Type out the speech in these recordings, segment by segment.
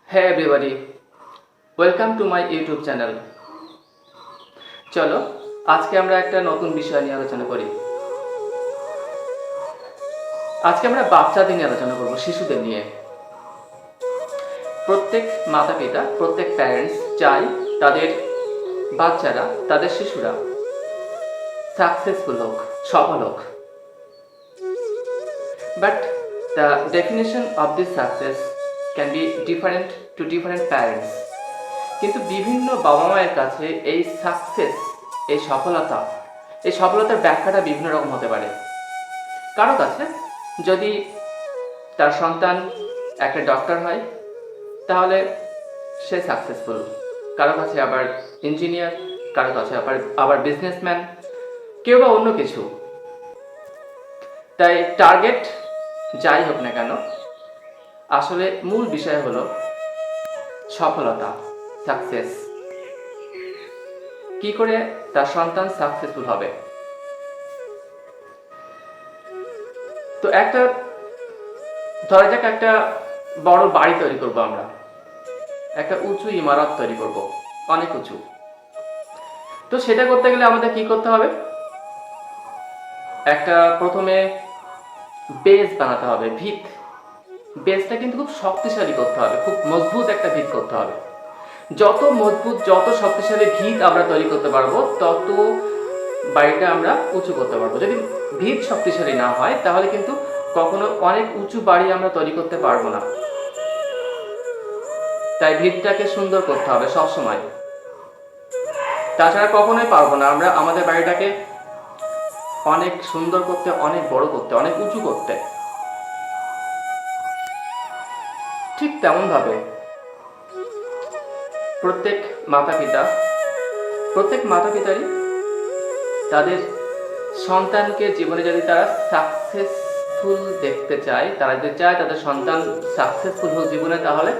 Hey everybody, welcome to my YouTube channel. চলো আজকে আমরা একটা নতুন বিষয় নিয়ে আলোচনা করি। আজকে আমরা বাচ্চাদের নিয়ে আলোচনা করব, শিশুদের নিয়ে। প্রত্যেক মাতা পিতা, প্রত্যেক প্যারেন্টস চায় তাদের বাচ্চারা, তাদের শিশুরা সাকসেসফুল হোক, সফল হোক। But the definition of this success can be different to different parents. কিন্তু বিভিন্ন বাবা মায়ের কাছে এই সাকসেস, এই সফলতার ব্যাখ্যাটা বিভিন্ন রকম হতে পারে। কারো কাছে যদি তার সন্তান একটা ডক্টর হয় তাহলে সে সাকসেসফুল, কারো কাছে আবার ইঞ্জিনিয়ার, কারো কাছে আবার বিজনেসম্যান, কেউ বা অন্য কিছু। তাই টার্গেট যাই হোক না কেন, আসলে মূল বিষয় হলো সফলতা, সাকসেস। কি করে তার সন্তান সাকসেসফুল হবে। তো ধরা যাক একটা বড় বাড়ি তৈরি করব, আমরা একটা উঁচু ইমারত তৈরি করব, অনেক উঁচু। তো সেটা করতে গেলে আমাদের কি করতে হবে? একটা প্রথমে বেস বানাতে হবে, ভিত। বেসটা কিন্তু খুব শক্তিশালী করতে হবে, খুব মজবুত একটা ভিত করতে হবে। যত মজবুত, যত শক্তিশালী ভিত আমরা তৈরি করতে পারবো, তত বাড়িটা আমরা উঁচু করতে পারবো। যদি ভিত শক্তিশালী না হয় তাহলে কিন্তু কখনো অনেক উঁচু বাড়ি আমরা তৈরি করতে পারবো না। তাই ভিতটাকে সুন্দর করতে হবে সবসময়। তাছাড়া কখনোই পারবো না আমরা আমাদের বাড়িটাকে অনেক সুন্দর করতে, অনেক বড় করতে, অনেক উঁচু করতে। ঠিক তেমনভাবে প্রত্যেক মাতা পিতারই তাদের সন্তানকে জীবনে যদি তারা সাকসেসফুল দেখতে চায়, তারা যদি চায় তাদের সন্তান সাকসেসফুল হোক জীবনে, তাহলে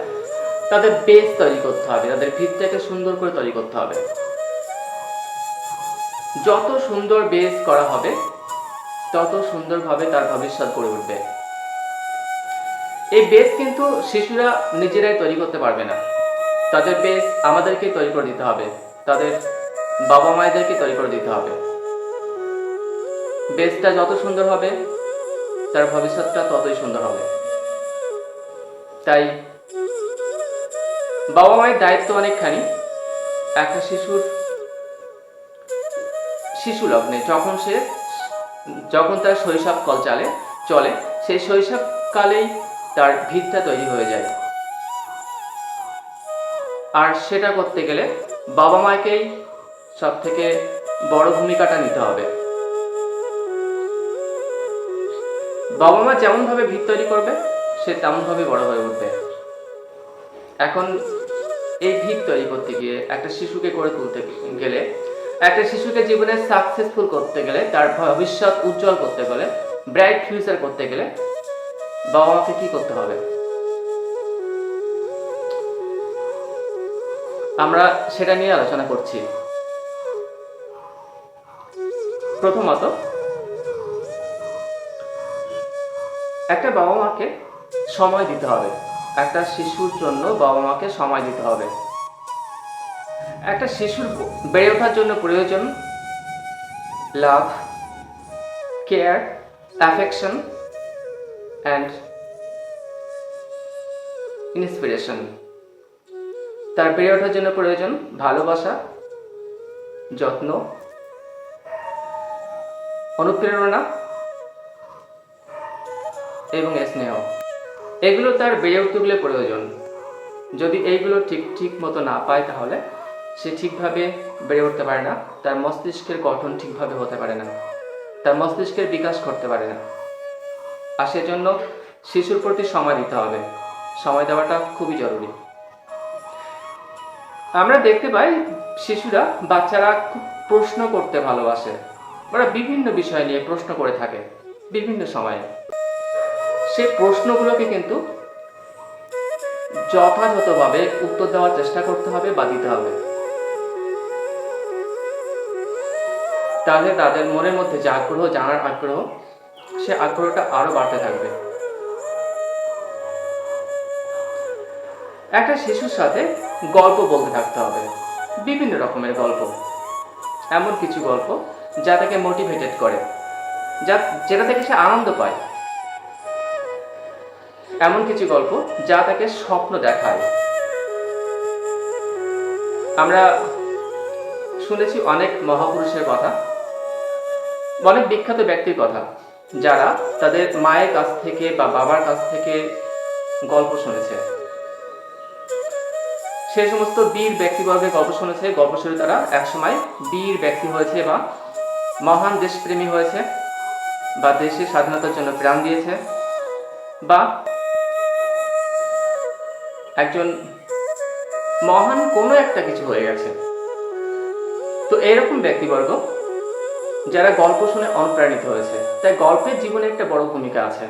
তাদের বেস তৈরি করতে হবে, তাদের ভিতটাকে সুন্দর করে তৈরি করতে হবে। যত সুন্দর বেস করা হবে তত সুন্দরভাবে তার ভবিষ্যৎ গড়ে উঠবে। এই বেস কিন্তু শিশুরা নিজেরাই তৈরি করতে পারবে না, তাদের বেস আমাদেরকে তৈরি করে দিতে হবে, তাদের বাবা মায়েদেরকে তৈরি করে দিতে হবে। বেসটা যত সুন্দর হবে তার ভবিষ্যৎটা ততই সুন্দর হবে। তাই বাবা মায়ের দায়িত্ব অনেকখানি। একটা শিশু লগ্নে যখন তার শৈশব কাল চলে, সেই শৈশবকালেই তার ভিতটা তৈরি হয়ে যায়। আর সেটা করতে গেলে বাবা মাকেই সব থেকে বড় ভূমিকাটা নিতে হবে। বাবা মা যেমনভাবে ভিত তৈরি করবে, সে তেমনভাবে বড় হয়ে উঠবে। এখন এই ভিত তৈরি করতে গিয়ে একটা শিশুকে গড়ে তুলতে গেলে, একটা শিশুকে জীবনে সাকসেসফুল করতে গেলে, তার ভবিষ্যৎ উজ্জ্বল করতে গেলে, ব্রাইট ফিউচার করতে গেলে বাবা মাকে কি করতে হবে, আমরা সেটা নিয়ে আলোচনা করছি। প্রথমত, একটা বাবা মাকে সময় দিতে হবে। একটা শিশুর জন্য বাবা মাকে সময় দিতে হবে। একটা শিশুর বেড়ে ওঠার জন্য প্রয়োজন লাভ, কেয়ার, অ্যাফেকশন অ্যান্ড ইন্সপিরেশন। তার বেড়ে ওঠার জন্য প্রয়োজন ভালোবাসা, যত্ন, অনুপ্রেরণা এবং স্নেহ। এগুলো তার বেড়ে উঠতে গেলে প্রয়োজন। যদি এইগুলো ঠিক মতো না পায় তাহলে সে ঠিকভাবে বেড়ে উঠতে পারে না, তার মস্তিষ্কের গঠন ঠিকভাবে হতে পারে না, তার মস্তিষ্কের বিকাশ করতে পারে না। আর সেজন্য শিশুর প্রতি সময় দিতে হবে। সময় দেওয়াটা খুবই জরুরি। আমরা দেখতে পাই বাচ্চারা খুব প্রশ্ন করতে ভালোবাসে। ওরা বিভিন্ন বিষয় নিয়ে প্রশ্ন করে থাকে বিভিন্ন সময়ে। সেই প্রশ্নগুলোকে কিন্তু যথাযথভাবে উত্তর দেওয়ার চেষ্টা করতে হবে বা দিতে হবে। তাহলে তাদের মনের মধ্যে যে আগ্রহ, জানার আগ্রহ, সে আগ্রহটা আরো বাড়তে থাকবে। একটা শিশুর সাথে গল্প বলতে থাকতে হবে, বিভিন্ন রকমের গল্প, এমন কিছু গল্প যা তাকে মোটিভেটেড করে, যেটা থেকে সে আনন্দ পায়, এমন কিছু গল্প যা তাকে স্বপ্ন দেখায়। আমরা শুনেছি অনেক মহাপুরুষের কথা, অনেক বিখ্যাত ব্যক্তির কথা, যারা তাদের মায়ের কাছ থেকে বা বাবার কাছ থেকে গল্প শুনেছে। সেই সমস্ত বীর ব্যক্তিবর্গের গল্প শুনেছে, গল্প শুনে তারা একসময় বীর ব্যক্তি হয়েছে বা মহান দেশপ্রেমী হয়েছে, বা দেশের স্বাধীনতার জন্য প্রাণ দিয়েছে, বা একজন মহান কোনো একটা কিছু হয়ে গেছে। তো এরকম ব্যক্তিবর্গ যারা গল্প শুনে অনুপ্রাণিত হয়েছে, তাই গল্পের জীবনে একটা বড় ভূমিকা আছে।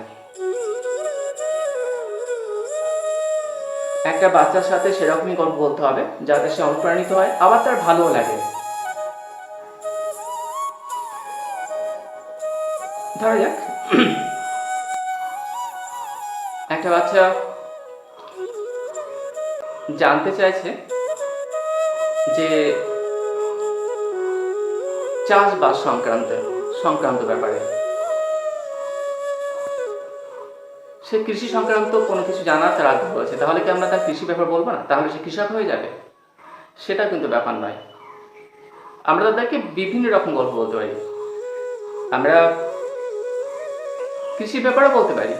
একটা বাচ্চার সাথে সেরকমই গল্প বলতে হবে যাতে সে অনুপ্রাণিত হয়, আবার তার ভালোও লাগে। ধরা যাক একটা বাচ্চা জানতে চাইছে যে চাষবাস সংক্রান্ত ব্যাপারে, সে কৃষি সংক্রান্ত কোনো কিছু জানার তার আগ্রহ আছে। তাহলে কি আমরা তার কৃষি ব্যাপার বলবো না? তাহলে সে কৃষক হয়ে যাবে? সেটা কিন্তু ব্যাপার নয়। আমরা তাদেরকে বিভিন্ন রকম গল্প বলতে পারি। আমরা কৃষির ব্যাপারে বলতে পারি।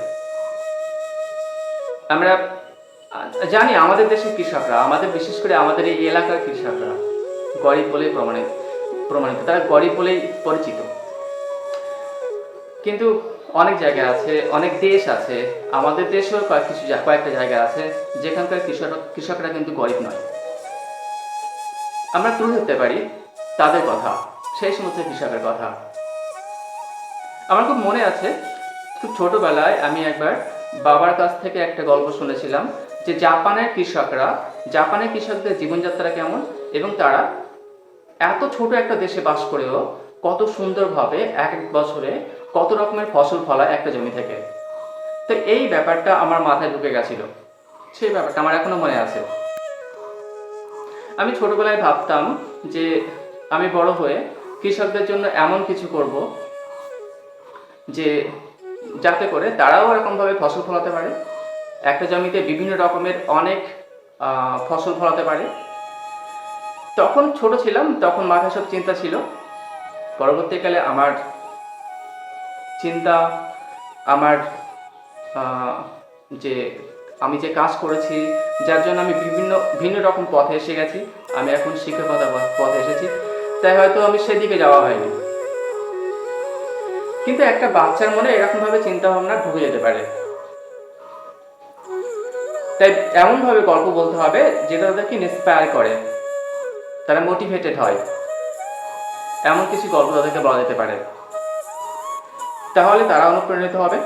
আমরা জানি আমাদের দেশের কৃষকরা, বিশেষ করে আমাদের এই এলাকার কৃষকরা গরিব বলেই প্রমাণিত, তারা গরিব বলেই পরিচিত। কিন্তু অনেক জায়গা আছে, অনেক দেশ আছে, আমাদের দেশেও কয়েকটা জায়গা আছে যেখানকার কৃষকরা কিন্তু গরিব নয়। আমরা তুলে ধরতে পারি তাদের কথা, সেই সমস্ত কৃষকের কথা। আমার খুব মনে আছে, খুব ছোটবেলায় আমি একবার বাবার কাছ থেকে একটা গল্প শুনেছিলাম যে জাপানের কৃষকদের জীবনযাত্রা কেমন, এবং তারা এত ছোট একটা দেশে বাস করেও কত সুন্দরভাবে এক বছরে কত রকমের ফসল ফলায় একটা জমি থেকে। তো এই ব্যাপারটা আমার মাথায় ঢুকে গেছিল, সেই ব্যাপারটা আমার এখনো মনে আছে। আমি ছোটবেলায় ভাবতাম যে আমি বড় হয়ে কৃষকদের জন্য এমন কিছু করব যে যাতে করে তারাও এরকমভাবে ফসল ফলাতে পারে, একটা জমিতে বিভিন্ন রকমের অনেক ফসল ফলাতে পারে। তখন ছোট ছিলাম, তখন মাথায় সব চিন্তা ছিল। পরবর্তীকালে আমার চিন্তা, আমার যে আমি যে কাজ করেছি, যার জন্য আমি ভিন্ন রকম পথে এসে গেছি, আমি এখন শিক্ষকতার পথে এসেছি, তাই হয়তো আমি সেদিকে যাওয়া হয়নি। কিন্তু একটা বাচ্চার মনে এরকমভাবে চিন্তা ভাবনা ঢুকে যেতে পারে। তাই এমনভাবে গল্প বলতে হবে যেটা তাদেরকে ইন্সপায়ার করে, তারা মোটিভেটেড হয়, এমন কিছু গল্প তাদেরকে বলা যেতে পারে। তাহলে তারা অনুপ্রাণিত হবে,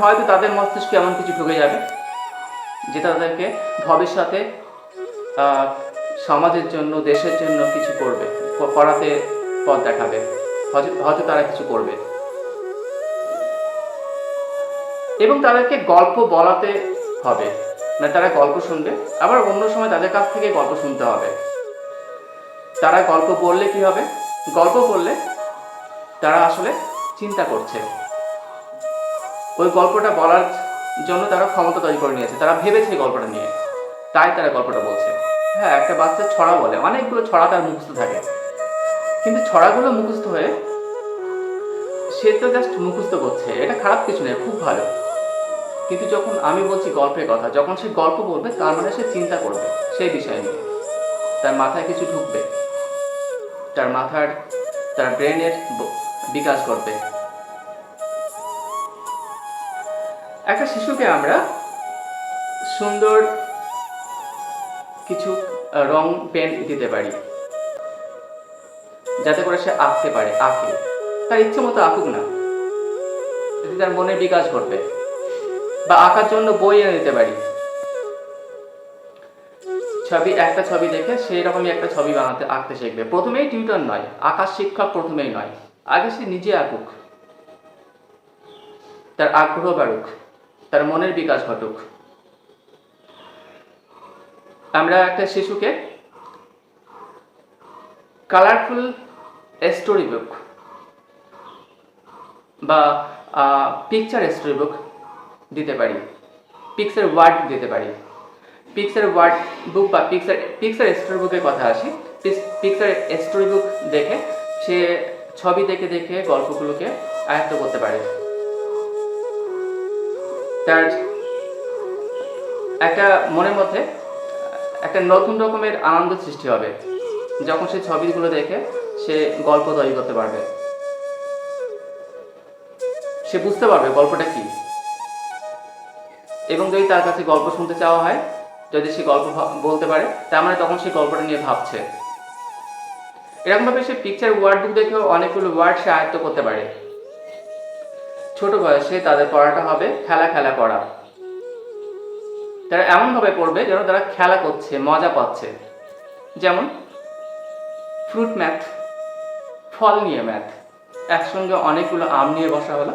হয়তো তাদের মস্তিষ্কে এমন কিছু ঢুকে যাবে যেটা তাদেরকে ভবিষ্যতে সমাজের জন্য, দেশের জন্য কিছু করাতে পথ দেখাবে, হয়তো তারা কিছু করবে। এবং তাদেরকে গল্প বলাতে হবে, মানে তারা গল্প শুনবে, আবার অন্য সময় তাদের কাছ থেকে গল্প শুনতে হবে। তারা গল্প বললে কি হবে? গল্প বললে তারা আসলে চিন্তা করছে, ওই গল্পটা বলার জন্য তারা ক্ষমতা তৈরি করে নিয়েছে, তারা ভেবেছে গল্পটা নিয়ে, তাই তারা গল্পটা বলছে। হ্যাঁ, একটা বাচ্চা ছড়া বলে, অনেকগুলো ছড়া তার মুখস্থ থাকে, কিন্তু ছড়াগুলো মুখস্থ হয়ে সে তো জাস্ট মুখস্থ করছে, এটা খারাপ কিছু নয়, খুব ভালো। কিন্তু যখন আমি বলছি গল্পের কথা, যখন সে গল্প বলবে, তার মানে সে চিন্তা করবে সেই বিষয় নিয়ে, তার মাথায় কিছু ঢুকবে, তার ব্রেনের বিকাশ করবে। একটা শিশুকে আমরা সুন্দর কিছু রং পেন দিতে পারি যাতে করে সে আঁকে, তার ইচ্ছে মতো আঁকুক না, তার মনের বিকাশ ঘটবে। বা আঁকার জন্য বই এনে দিতে পারি, একটা ছবি দেখে সেই রকমই একটা ছবি আঁকতে শিখবে। প্রথমেই টিউটর নয়, আঁকার শিক্ষক প্রথমেই নয়, আগে সে নিজে আঁকুক, তার আগ্রহ বাড়ুক, তার মনের বিকাশ ঘটুক। আমরা একটা শিশুকে কালারফুল স্টোরি বুক বা পিকচার স্টোরি বুক দিতে পারি, পিকচার ওয়ার্ড দিতে পারি। পিকচার ওয়ার্ড বুক বা পিকচার স্টোরি বুকের কথা আসি। পিকচার স্টোরি বুক দেখে সে ছবি দেখে দেখে গল্পগুলোকে আয়ত্ত করতে পারে। তার একটা মনের মধ্যে একটা নতুন রকমের আনন্দ সৃষ্টি হবে যখন সে ছবিগুলো দেখে সে গল্প তৈরি করতে পারবে। সে বুঝতে পারবে গল্পটা কি, এবং যদি তার কাছে গল্প শুনতে চাওয়া হয়, যদি সে গল্প বলতে পারে, তার মানে তখন সে গল্পটা নিয়ে ভাবছে। এরকমভাবে সে পিকচার ওয়ার্ড বুক দেখেও অনেকগুলো ওয়ার্ড সে আয়ত্ত করতে পারে। ছোট বয়সে তাদের পড়াটা হবে খেলা খেলা পড়া। তারা এমনভাবে পড়বে যেন তারা খেলা করছে, মজা পাচ্ছে। যেমন ফ্রুট ম্যাথ, ফল নিয়ে ম্যাথ। একসঙ্গে অনেকগুলো আম নিয়ে বসা হলো,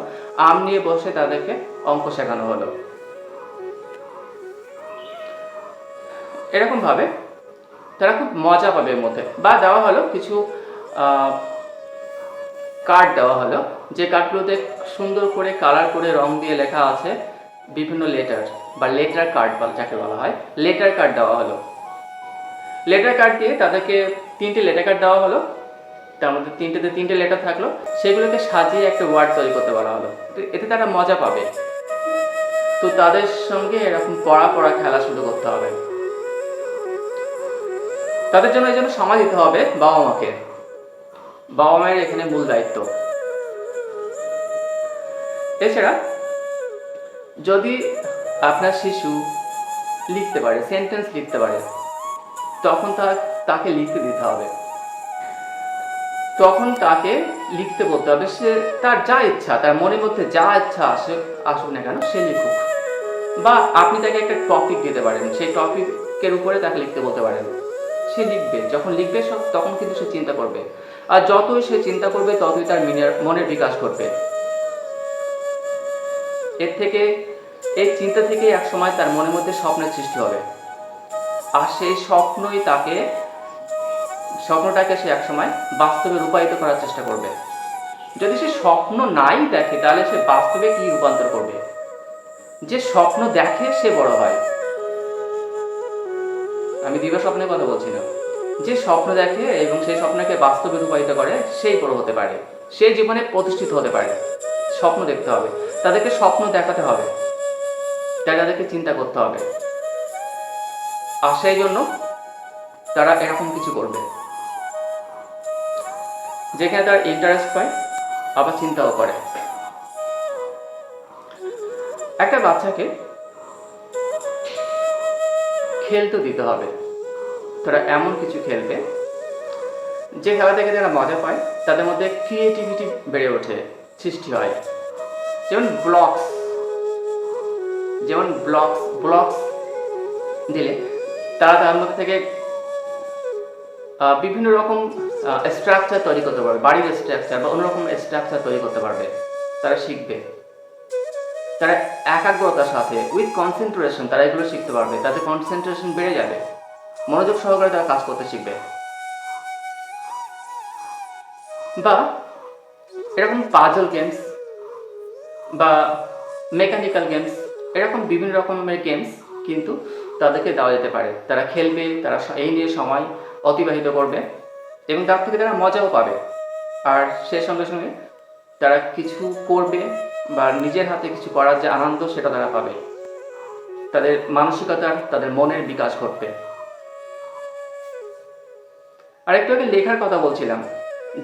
আম নিয়ে বসে তাদেরকে অঙ্ক শেখানো হলো। এরকমভাবে তারা খুব মজা পাবে এর মধ্যে। বা দেওয়া হলো কিছু কার্ড দেওয়া হলো, যে কার্ডগুলোতে সুন্দর করে কালার করে রং দিয়ে লেখা আছে বিভিন্ন লেটার বা লেটার কার্ড যাকে বলা হয়, লেটার কার্ড দেওয়া হলো। লেটার কার্ড দিয়ে তাদেরকে 3টে লেটার কার্ড দেওয়া হলো, তার মধ্যে 3টে লেটার থাকলো, সেগুলোকে সাজিয়ে একটা ওয়ার্ড তৈরি করতে বলা হলো। এতে তারা মজা পাবে। তো তাদের সঙ্গে এরকম পড়া খেলা শুরু করতে হবে। তাদের জন্য এই জন্য সময় দিতে হবে বাবা মাকে। বাবা মায়ের এখানে মূল দায়িত্ব। এছাড়া যদি আপনার শিশু লিখতে পারে, সেন্টেন্স লিখতে পারে, তখন তাকে লিখতে দিতে হবে। তখন তাকে লিখতে বলতে হবে। সে তার যা ইচ্ছা, তার মনের মধ্যে যা ইচ্ছা আসুক না কেন, সে লিখুক। বা আপনি তাকে একটা টপিক দিতে পারেন, সেই টপিকের উপরে তাকে লিখতে বলতে পারেন। সে লিখবে। যখন লিখবে তখন কিন্তু সে চিন্তা করবে, আর যতই সে চিন্তা করবে ততই তার মনের বিকাশ ঘটবে। এই চিন্তা থেকে এক সময় তার মনের মধ্যে স্বপ্নের সৃষ্টি হবে, আর সেই স্বপ্নটাকে সে এক সময় বাস্তবে রূপায়িত করার চেষ্টা করবে। যদি সে স্বপ্ন নাই দেখে, তাহলে সে বাস্তবে কি রূপান্তর করবে? যে স্বপ্ন দেখে সে বড় হয়। আমি দিবা স্বপ্নের কথা বলছি না। যে স্বপ্ন দেখে এবং সেই স্বপ্নকে বাস্তবে রূপায়িত করে, সেই বড় হতে পারে, সে জীবনে প্রতিষ্ঠিত হতে পারে। স্বপ্ন দেখতে হবে, তাদেরকে স্বপ্ন দেখাতে হবে, তাই তাদেরকে চিন্তা করতে হবে। আর সেই জন্য তারা এরকম কিছু করবে যেখানে তার ইন্টারেস্ট পায়, আবার চিন্তাও করে। একটা বাচ্চাকে খেলতে দিতে হবে। তারা এমন কিছু খেলবে যে খেলা থেকে যারা মজা পায়, তাদের মধ্যে ক্রিয়েটিভিটি বেড়ে ওঠে, সৃষ্টি হয়। যেমন ব্লকস দিলে তারা তার মধ্যে থেকে বিভিন্ন রকম স্ট্রাকচার তৈরি করতে পারবে, বাড়ির স্ট্রাকচার বা অন্যরকম স্ট্রাকচার তৈরি করতে পারবে। তারা শিখবে, তারা একাগ্রতার সাথে উইথ কনসেন্ট্রেশন তারা এগুলো শিখতে পারবে। তাদের কনসেন্ট্রেশন বেড়ে যাবে, মনোযোগ সহকারে তারা কাজ করতে শিখবে। বা এরকম পাজল গেমস বা মেকানিক্যাল গেমস, এরকম বিভিন্ন রকমের গেমস কিন্তু তাদেরকে দেওয়া যেতে পারে। তারা খেলবে, তারা এই নিয়ে সময় অতিবাহিত করবে এবং তার থেকে তারা মজাও পাবে। আর সে সঙ্গে সঙ্গে তারা কিছু করবে বা নিজের হাতে কিছু করার যে আনন্দ, সেটা তারা পাবে। তাদের মানসিকতার, তাদের মনের বিকাশ ঘটবে। আর একটু আগে লেখার কথা বলছিলাম,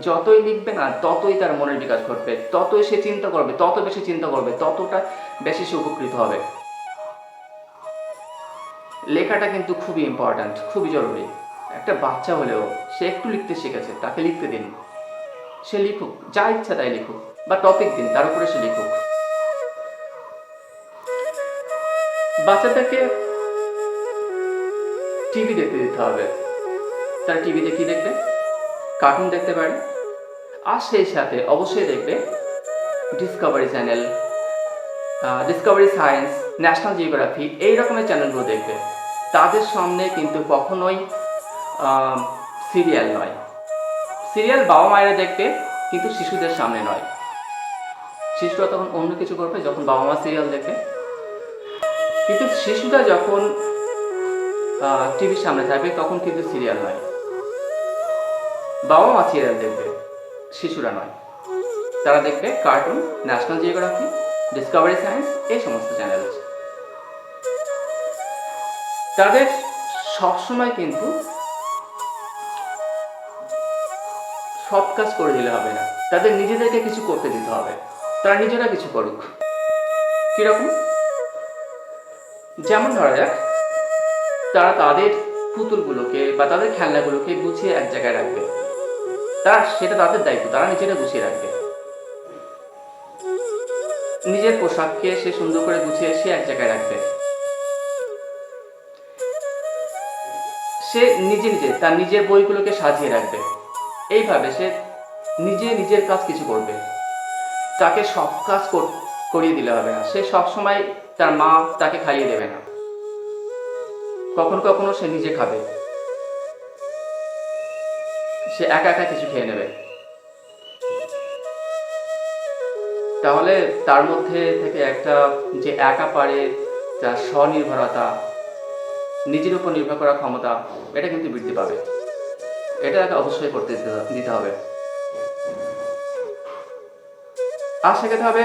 যতই লিখবে না ততই তার মনের বিকাশ ঘটবে, ততই সে চিন্তা করবে, তত বেশি চিন্তা করবে, ততটা বেশি সে উপকৃত হবে। লেখাটা কিন্তু খুবই ইম্পর্ট্যান্ট, খুবই জরুরি। একটা বাচ্চা হলেও সে একটু লিখতে শিখেছে, তাকে লিখতে দিন, সে লিখুক, যা ইচ্ছা তাই লিখুক, বা টপিক দিন, তার উপরে সে লিখুক। বাচ্চাদেরকে টিভি দেখতে দিতে হবে। তারা টিভিতে কি দেখবে? কার্টুন দেখতে পারে, আর সেই সাথে অবশ্যই দেখবে Discovery channel, Discovery science, national geography, এই রকমের চ্যানেলগুলো দেখবে। তাদের সামনে কিন্তু কখনোই সিরিয়াল নয়। সিরিয়াল বাবা মায়েরা দেখবে, কিন্তু শিশুদের সামনে নয়। শিশুরা তখন অন্য কিছু করবে যখন বাবা মা সিরিয়াল দেখবে। কিন্তু শিশুরা যখন টিভির সামনে থাকবে তখন কিন্তু সিরিয়াল নয়, বাবা মা সিরিয়াল দেখবে, শিশুরা নয়। তারা দেখবে cartoon, national geography, Discovery science, এই সমস্ত চ্যানেল। তাদের সবসময় কিন্তু সব কাজ করে দিলে হবে না, তাদের নিজেদেরকে কিছু করতে দিতে হবে। তারা নিজেরা কিছু করুক। কিরকম? যেমন ধরা যাক, তারা তাদের পুতুলগুলোকে বা তাদের খেলনাগুলোকে গুছিয়ে এক জায়গায় রাখবে। সেটা তাদের দায়িত্ব, তারা নিজেরা গুছিয়ে রাখবে। নিজের পোশাককে সে সুন্দর করে গুছিয়ে সে এক জায়গায় রাখবে। সে নিজে তার নিজের বইগুলোকে সাজিয়ে রাখবে। এইভাবে সে নিজের কাজ কিছু করবে। তাকে সব কাজ করিয়ে দিলে হবে না। সে সবসময় তার মা তাকে খাইয়ে দেবে না, কখনো কখনো সে নিজে খাবে, সে একা একা কিছু খেয়ে নেবে। তাহলে তার মধ্যে থেকে একটা যে একা পারে, তার স্বনির্ভরতা, নিজের উপর নির্ভর করার ক্ষমতা, এটা কিন্তু বৃদ্ধি পাবে। এটা তাকে অবশ্যই করতে দিতে হবে। আর শেখাতে হবে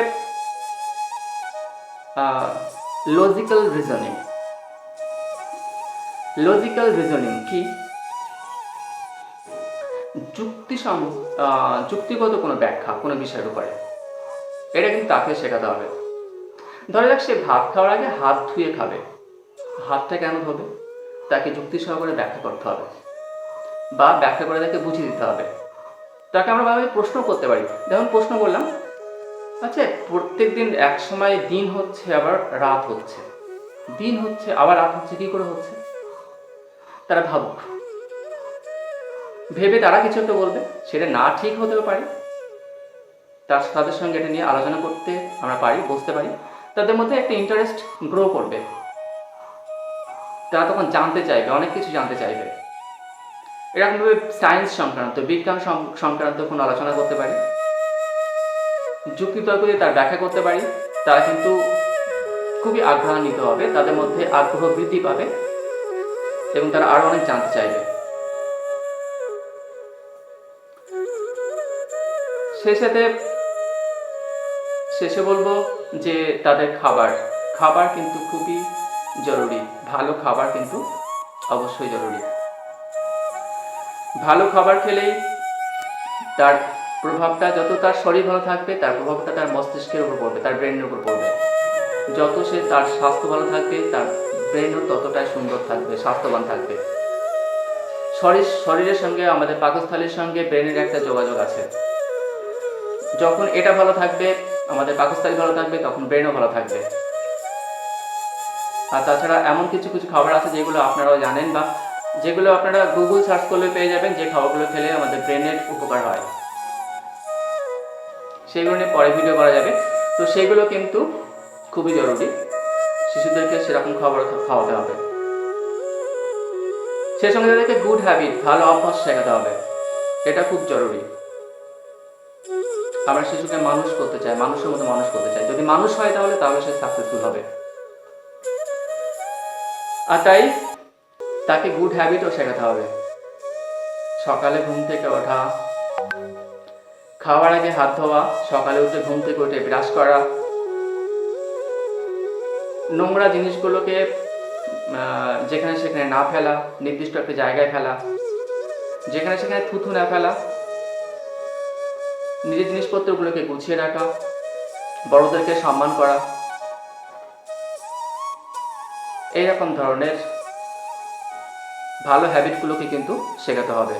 লজিক্যাল রিজনিং। লজিক্যাল রিজনিং কি? যুক্তিগত কোনো ব্যাখ্যা কোনো বিষয়ের উপরে, এটা কিন্তু তাকে শেখাতে হবে। ধরা যাক সে ভাত খাওয়ার আগে হাত ধুয়ে খাবে। হাতটা কেন ধোবে? তাকে যুক্তি সহকারে ব্যাখ্যা করতে হবে, বা ব্যাখ্যা করে তাকে বুঝিয়ে দিতে হবে। তাকে আমরা ভাবে প্রশ্ন করতে পারি। যেমন প্রশ্ন করলাম, আচ্ছা প্রত্যেক দিন এক সময় দিন হচ্ছে আবার রাত হচ্ছে, দিন হচ্ছে আবার রাত হচ্ছে, কি করে হচ্ছে? তারা ভাবুক, ভেবে তারা কিছু একটা বলবে। সেটা না ঠিক হতেও পারে। তাদের সঙ্গে এটা নিয়ে আলোচনা করতে আমরা পারি, বুঝতে পারি। তাদের মধ্যে একটা ইন্টারেস্ট গ্রো করবে। তারা তখন জানতে চাইবে, অনেক কিছু জানতে চাইবে। এরকমভাবে সায়েন্স সংক্রান্ত, বিজ্ঞান সংক্রান্ত কোনো আলোচনা করতে পারি, যুক্তিতর্ক দিয়ে তার ব্যাখ্যা করতে পারি। তারা কিন্তু খুবই আগ্রহান্বিত হবে, তাদের মধ্যে আগ্রহ বৃদ্ধি পাবে এবং তারা আরো অনেক জানতে চাইবে। শেষে বলবো যে তাদের খাবার কিন্তু খুবই জরুরি। ভালো খাবার কিন্তু অবশ্যই জরুরি। ভালো খাবার খেলেই তার প্রভাবটা, যত তার শরীর ভালো থাকবে তার প্রভাবটা তার মস্তিষ্কের উপর পড়বে, তার ব্রেনের উপর পড়বে। যত সে তার স্বাস্থ্য ভালো থাকবে, তার ব্রেনও ততটাই সুন্দর থাকবে, স্বাস্থ্যবান থাকবে। শরীরের সঙ্গে আমাদের পাকস্থলীর সঙ্গে ব্রেনের একটা যোগাযোগ আছে। যখন এটা ভালো থাকবে, আমাদের পাকস্থলী ভালো থাকবে, তখন ব্রেনও ভালো থাকবে। আর তাছাড়া এমন কিছু খাবার আছে যেগুলো আপনারাও জানেন, বা যেগুলো আপনারা গুগল সার্চ করলে পেয়ে যাবেন, যে খাবারগুলো খেলে আমাদের ব্রেনের উপকার হয়। সেগুলো নিয়ে পরে ভিডিও করা যাবে। তো সেগুলো কিন্তু খুবই জরুরি। শিশুদেরকে সেরকম খাবার খাওয়াতে হবে। সেই সঙ্গে তাদেরকে গুড হ্যাবিট, ভালো অভ্যাস শেখাতে হবে। এটা খুব জরুরি। আমরা শিশুকে মানুষ করতে চাই, মানুষের মতো মানুষ করতে চাই। যদি মানুষ হয় তাহলে সে সাকসেসফুল হবে। আর তাই তাকে গুড হ্যাবিটও শেখাতে হবে। সকালে ঘুম থেকে ওঠা, খাওয়ার আগে হাত ধোয়া, সকালে উঠে ঘুম থেকে উঠে ব্রাশ করা, নোংরা জিনিসগুলোকে যেখানে সেখানে না ফেলা, নির্দিষ্ট একটা জায়গায় ফেলা, যেখানে সেখানে থুথু না ফেলা, নিজের জিনিসপত্রগুলোকে গুছিয়ে রাখা, বড়দেরকে সম্মান করা, এইরকম ধরনের ভালো হ্যাবিটগুলোকে কিন্তু শেখাতে হবে।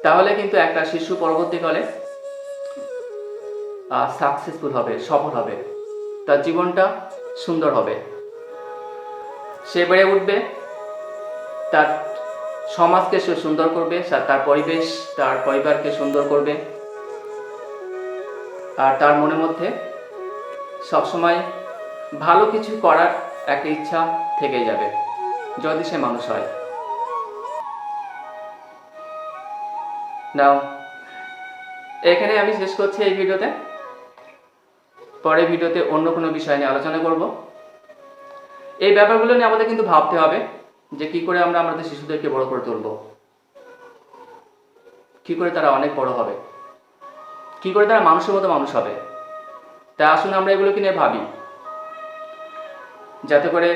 তাহলে কিন্তু একটা শিশু পরবর্তীকালে সাকসেসফুল হবে, সফল হবে, তার জীবনটা সুন্দর হবে। সে বেড়ে উঠবে, তার সমাজকে সে সুন্দর করবে, তার পরিবেশ, তার পরিবারকে সুন্দর করবে। আর তার মনের মধ্যে সবসময় ভালো কিছু করার একটা ইচ্ছা থেকে যাবে যদি সে মানুষ হয়। নাও এখানে আমি শেষ করছি এই ভিডিওতে। পরের ভিডিওতে অন্য কোনো বিষয় নিয়ে আলোচনা করব। এই ব্যাপারগুলো নিয়ে আমাদের কিন্তু ভাবতে হবে যে কী করে আমরা আমাদের শিশুদেরকে বড় করে তুলব, কী করে তারা অনেক বড় হবে, কী করে তারা মানুষের মতো মানুষ হবে। তাই আসুন আমরা এগুলোকে নিয়ে ভাবি, যাতে করে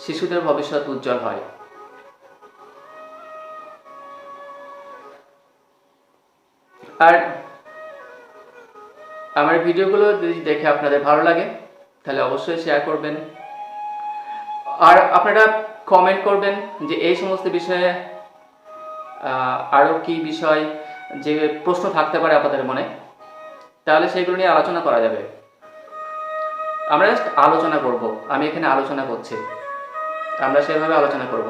শিশুদের ভবিষ্যৎ উজ্জ্বল হয়। আর আমার ভিডিওগুলো যদি দেখে আপনাদের ভালো লাগে তাহলে অবশ্যই শেয়ার করবেন, আর আপনারা কমেন্ট করবেন যে এই সমস্ত বিষয়ে আরও কি বিষয় যে প্রশ্ন থাকতে পারে আপনাদের মনে, তাহলে সেগুলো নিয়ে আলোচনা করা যাবে। আমরা জাস্ট আলোচনা করব, আমি এখানে আলোচনা করছি, আমরা সেভাবে আলোচনা করব।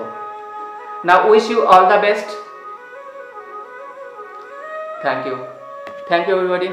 Now wish you all the best. Thank you everybody.